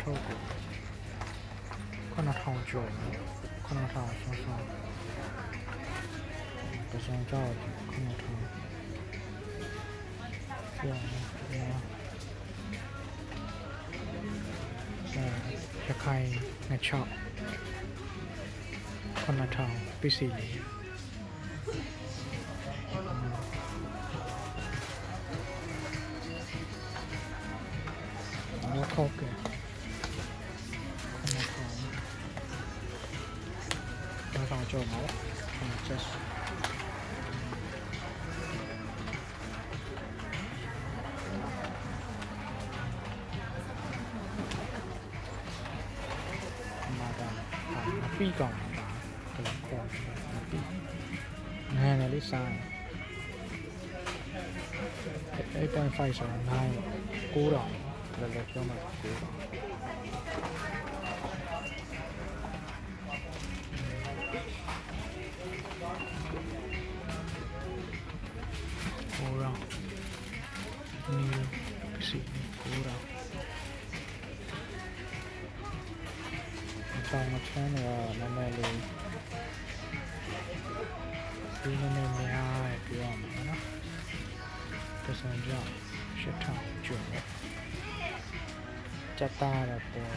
ထုတ်ကို9000ကျော်9000ဆောဆောပစံကြောက်9000ပြောင်းရခိုင်269000ပစ္စည်းလေးဟုတ်ကဲ့9000ကျော်ပါချက်ပြီးကောင်းတာဘယ်လိုခေါ်လဲပြီးနည်းနည်းလေးစား8.5ဆိုတော့9 9000လည်းပြောမှာ9000နီစီ9000တောင်ချမ်းတော့နည်းနည်းလေးဒီနည်းနည်းများပြောရမှာနော်ပစံကြောင့်8000ကျော်စက်သားတော့ပေါ်